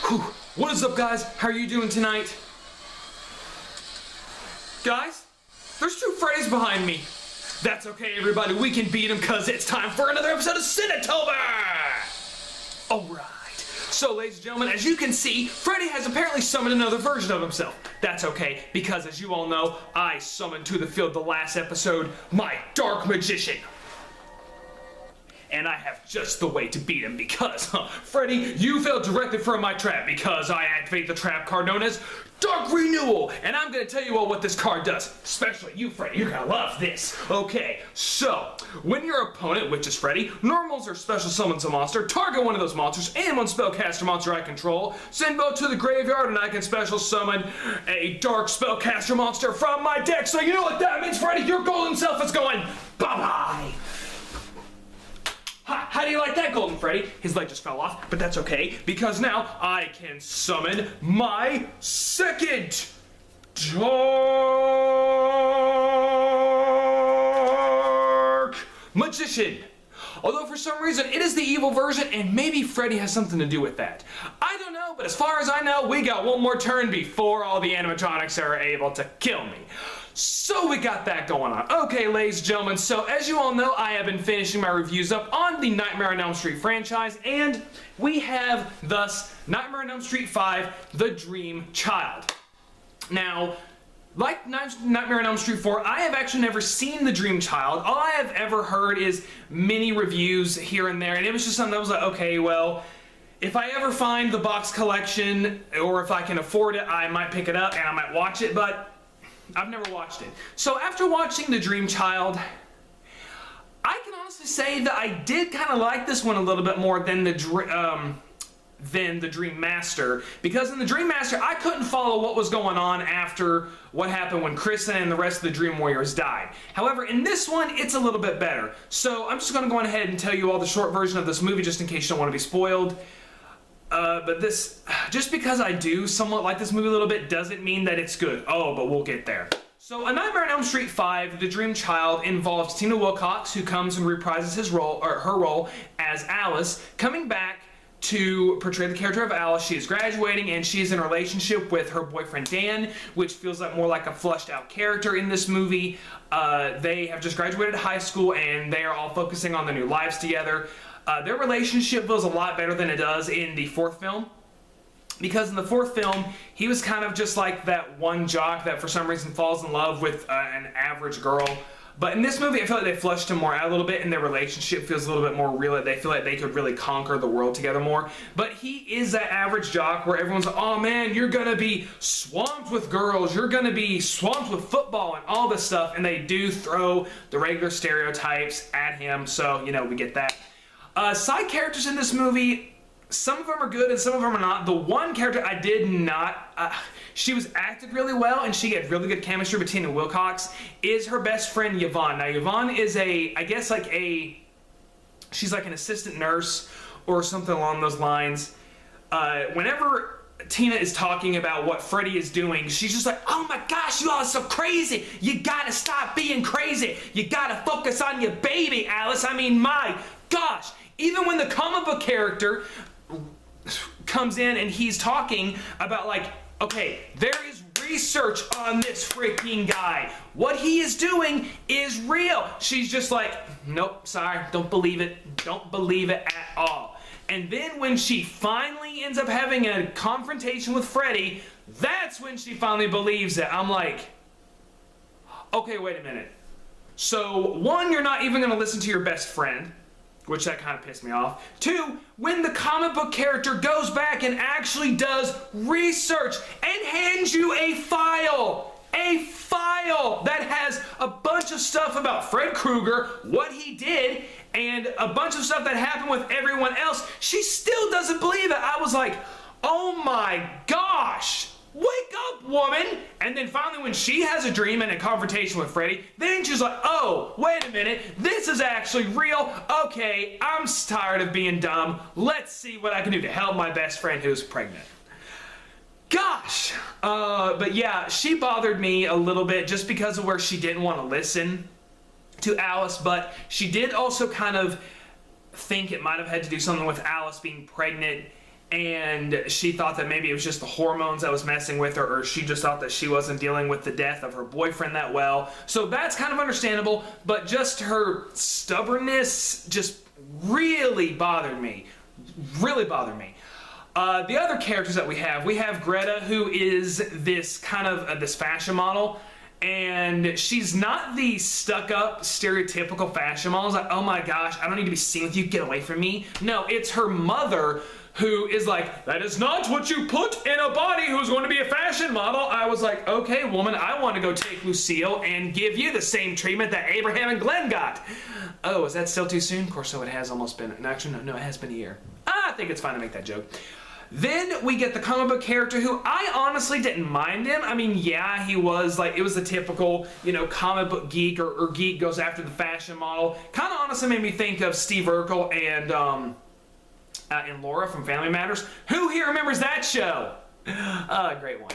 Whew. What is up, guys? How are you doing tonight? Guys, there's two Freddys behind me. That's okay, everybody. We can beat them because it's time for another episode of Cinetober! Alright. So, ladies and gentlemen, as you can see, Freddy has apparently summoned another version of himself. That's okay, because as you all know, I summoned to the field the last episode my Dark Magician. And I have just the way to beat him because, Freddy, you fell directly for my trap because I activate the trap card known as Dark Renewal. And I'm going to tell you all what this card does. Especially you, Freddy. You're going to love this. Okay, so, when your opponent, which is Freddy, normals or special summons a monster, target one of those monsters and one spellcaster monster I control, send both to the graveyard, and I can special summon a dark spellcaster monster from my deck. So you know what that means, Freddy? Your golden self is going bye-bye. How do you like that, Golden Freddy? His leg just fell off, but that's okay, because now I can summon my second Dark Magician. Although for some reason it is the evil version, and maybe Freddy has something to do with that. I don't know, but as far as I know, we got one more turn before all the animatronics are able to kill me. So we got that going on. Okay, ladies and gentlemen, so as you all know, I have been finishing my reviews up on the Nightmare on Elm Street franchise, and we have, thus, Nightmare on Elm Street 5, The Dream Child. Now, like Nightmare on Elm Street 4, I have actually never seen The Dream Child. All I have ever heard is mini reviews here and there, and it was just something that was like, okay, well, if I ever find the box collection, or if I can afford it, I might pick it up and I might watch it, but I've never watched it. So after watching The Dream Child, I can honestly say that I did kind of like this one a little bit more than the Dream Master, because in the Dream Master I couldn't follow what was going on after what happened when Kristen and the rest of the Dream Warriors died. However, in this one it's a little bit better. So I'm just going to go ahead and tell you all the short version of this movie just in case you don't want to be spoiled. But this, just because I do somewhat like this movie a little bit doesn't mean that it's good. Oh, but we'll get there. So, A Nightmare on Elm Street 5, The Dream Child, involves Tina Wilcox, who comes and reprises his role, or her role as Alice, coming back to portray the character of Alice. She is graduating and she is in a relationship with her boyfriend Dan, which feels like more like a fleshed out character in this movie. They have just graduated high school and they are all focusing on their new lives together. Their relationship feels a lot better than it does in the fourth film, because in the fourth film he was kind of just like that one jock that for some reason falls in love with an average girl. But in this movie I feel like they fleshed him more out a little bit and their relationship feels a little bit more real. They feel like they could really conquer the world together more. But he is that average jock where everyone's like, oh man, you're gonna be swamped with girls, you're gonna be swamped with football and all this stuff, and they do throw the regular stereotypes at him, so you know, we get that. Side characters in this movie, some of them are good and some of them are not. The one character I did not, she was acted really well and she had really good chemistry with Tina Wilcox, is her best friend Yvonne. Now Yvonne is I guess like she's like an assistant nurse or something along those lines. Whenever Tina is talking about what Freddy is doing, she's just like, oh my gosh, you all are so crazy. You gotta stop being crazy. You gotta focus on your baby, Alice. I mean, my gosh. Even when the comic book character comes in and he's talking about like, okay, there is research on this freaking guy. What he is doing is real. She's just like, nope, sorry, don't believe it. Don't believe it at all. And then when she finally ends up having a confrontation with Freddy, that's when she finally believes it. I'm like, okay, wait a minute. So, one, you're not even going to listen to your best friend, which that kind of pissed me off. Two, when the comic book character goes back and actually does research and hands you a file that has a bunch of stuff about Fred Krueger, what he did, and a bunch of stuff that happened with everyone else, she still doesn't believe it. I was like, oh my gosh. Wake up, woman! And then finally when she has a dream and a confrontation with Freddy, then she's like, oh, wait a minute, this is actually real. Okay, I'm tired of being dumb. Let's see what I can do to help my best friend who's pregnant. Gosh! But yeah, she bothered me a little bit just because of where she didn't want to listen to Alice, but she did also kind of think it might have had to do something with Alice being pregnant and she thought that maybe it was just the hormones that was messing with her, or she just thought that she wasn't dealing with the death of her boyfriend that well. So that's kind of understandable, but just her stubbornness just really bothered me. Really bothered me. The other characters that we have Greta, who is this kind of this fashion model, and she's not the stuck-up, stereotypical fashion model. It's like, oh my gosh, I don't need to be seen with you, get away from me. No, it's her mother who is like, that is not what you put in a body who's going to be a fashion model. I was like, okay, woman, I want to go take Lucille and give you the same treatment that Abraham and Glenn got. Oh, is that still too soon? Of course, so it has almost been, actually, no, it has been a year. I think it's fine to make that joke. Then we get the comic book character who I honestly didn't mind him. I mean, yeah, he was like, it was the typical, you know, comic book geek or geek goes after the fashion model. Kind of honestly made me think of Steve Urkel and Laura from Family Matters. Who here remembers that show? Great one.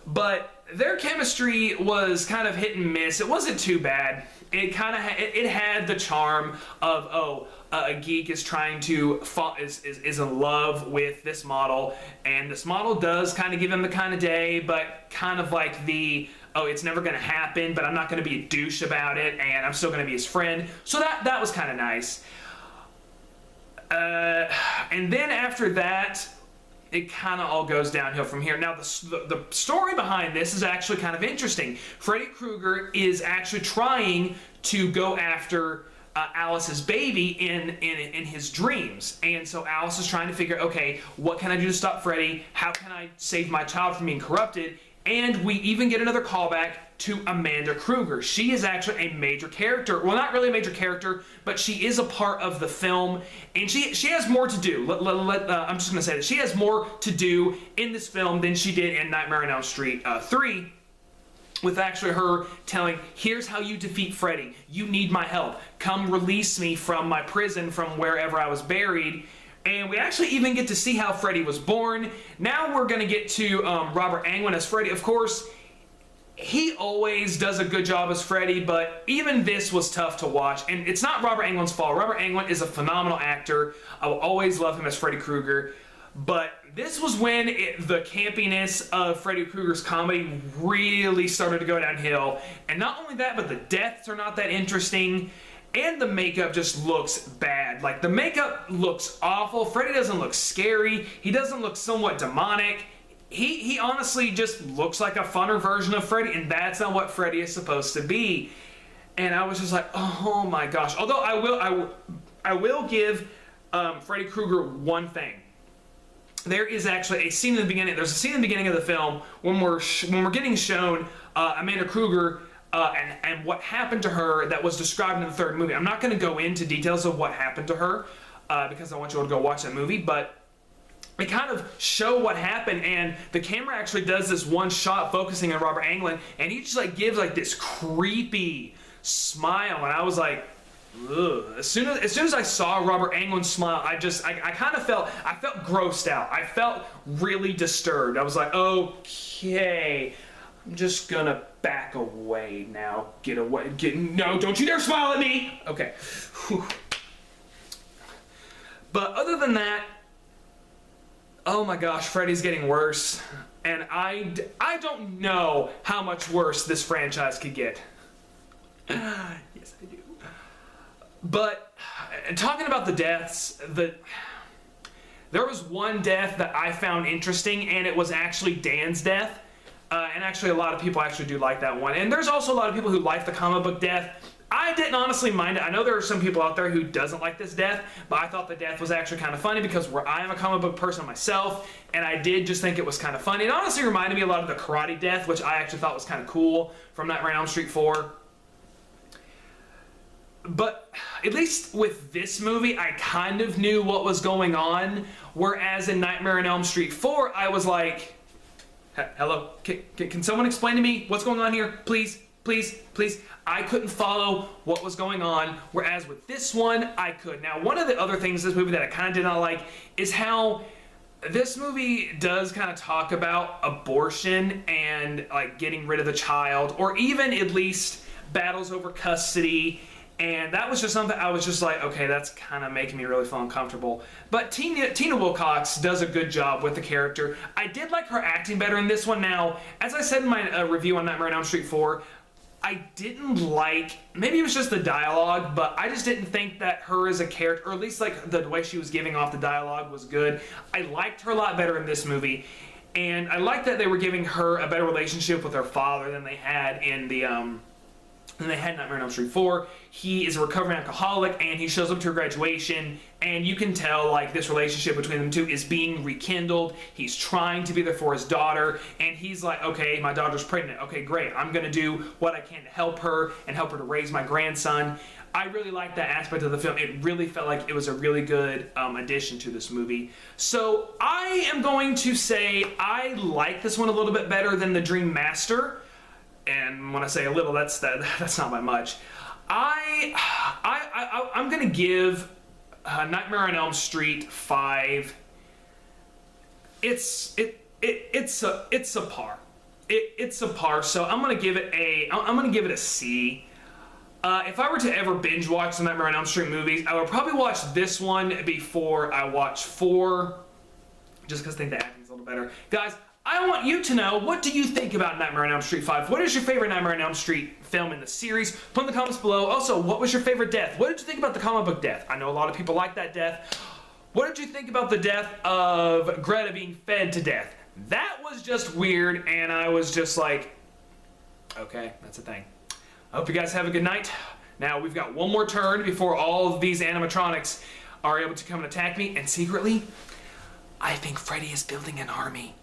But their chemistry was kind of hit and miss. It wasn't too bad. It kind of it had the charm of a geek is trying to is in love with this model, and this model does kind of give him the kind of day, but kind of like the, oh, it's never going to happen, but I'm not going to be a douche about it, and I'm still going to be his friend. So that was kind of nice. And then after that, it kind of all goes downhill from here. Now, the story behind this is actually kind of interesting. Freddy Krueger is actually trying to go after Alice's baby in his dreams. And so Alice is trying to figure, okay, what can I do to stop Freddy? How can I save my child from being corrupted? And we even get another callback to Amanda Krueger. She is actually a major character. Well, not really a major character, but she is a part of the film, and she has more to do. I'm just going to say that she has more to do in this film than she did in Nightmare on Elm Street 3, with actually her telling, here's how you defeat Freddy. You need my help. Come release me from my prison, from wherever I was buried. And we actually even get to see how Freddy was born. Now we're going to get to Robert Englund as Freddy. Of course, he always does a good job as Freddy, but even this was tough to watch. And it's not Robert Englund's fault. Robert Englund is a phenomenal actor. I will always love him as Freddy Krueger. But this was when the campiness of Freddy Krueger's comedy really started to go downhill. And not only that, but the deaths are not that interesting. And the makeup just looks bad. Like, the makeup looks awful. Freddy doesn't look scary. He doesn't look somewhat demonic. He honestly just looks like a funner version of Freddy, and that's not what Freddy is supposed to be. And I was just like, oh my gosh. Although I will give Freddy Krueger one thing. There is actually a scene in the beginning. There's a scene in the beginning of the film when we're getting shown Amanda Krueger and what happened to her that was described in the third movie. I'm not going to go into details of what happened to her because I want you all to go watch that movie, but they kind of show what happened, and the camera actually does this one shot focusing on Robert Englund, and he just like gives like this creepy smile, and I was like, ugh. As soon as I saw Robert Englund smile, I kind of felt grossed out. I felt really disturbed. I was like, okay, I'm just gonna back away now. Get away. No, don't you dare smile at me. Okay. Whew. But other than that, oh my gosh, Freddy's getting worse. And I don't know how much worse this franchise could get. Yes, I do. But talking about the deaths, there was one death that I found interesting, and it was actually Dan's death. And actually, a lot of people actually do like that one. And there's also a lot of people who like the comic book death. I didn't honestly mind it. I know there are some people out there who doesn't like this death, but I thought the death was actually kind of funny because I am a comic book person myself, and I did just think it was kind of funny. It honestly reminded me a lot of the karate death, which I actually thought was kind of cool from Nightmare on Elm Street 4. But at least with this movie, I kind of knew what was going on, whereas in Nightmare on Elm Street 4, I was like, hello, can someone explain to me what's going on here? Please, please, please. I couldn't follow what was going on, whereas with this one, I could. Now, one of the other things in this movie that I kind of did not like is how this movie does kind of talk about abortion and like getting rid of the child, or even at least battles over custody. And that was just something I was just like, okay, that's kind of making me really feel uncomfortable. But Tina Wilcox does a good job with the character. I did like her acting better in this one. Now, as I said in my review on Nightmare on Elm Street 4, I didn't like, maybe it was just the dialogue, but I just didn't think that her as a character, or at least like the way she was giving off the dialogue was good. I liked her a lot better in this movie. And I liked that they were giving her a better relationship with her father than they had in the Nightmare on Elm Street 4. He is a recovering alcoholic, and he shows up to her graduation, and you can tell like this relationship between them two is being rekindled. He's trying to be there for his daughter, and he's like, okay, my daughter's pregnant. Okay, great. I'm gonna do what I can to help her and help her to raise my grandson. I really liked that aspect of the film. It really felt like it was a really good addition to this movie. So I am going to say I like this one a little bit better than The Dream Master. And when I say a little, that's not by much. I'm gonna give Nightmare on Elm Street 5. It's a par. It's a par. So I'm gonna give it a C. If I were to ever binge watch the Nightmare on Elm Street movies, I would probably watch this one before I watch 4, just because I think the acting's a little better. Guys, I want you to know, what do you think about Nightmare on Elm Street 5? What is your favorite Nightmare on Elm Street film in the series? Put in the comments below. Also, what was your favorite death? What did you think about the comic book death? I know a lot of people like that death. What did you think about the death of Greta being fed to death? That was just weird, and I was just like, okay, that's a thing. I hope you guys have a good night. Now, we've got one more turn before all of these animatronics are able to come and attack me, and secretly, I think Freddy is building an army.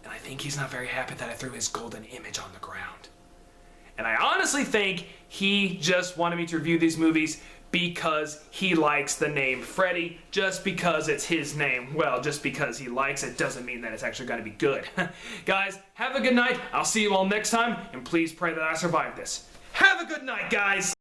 And I think he's not very happy that I threw his golden image on the ground. And I honestly think he just wanted me to review these movies because he likes the name Freddy, just because it's his name. Well, just because he likes it doesn't mean that it's actually going to be good. Guys, have a good night. I'll see you all next time, and please pray that I survive this. Have a good night, guys!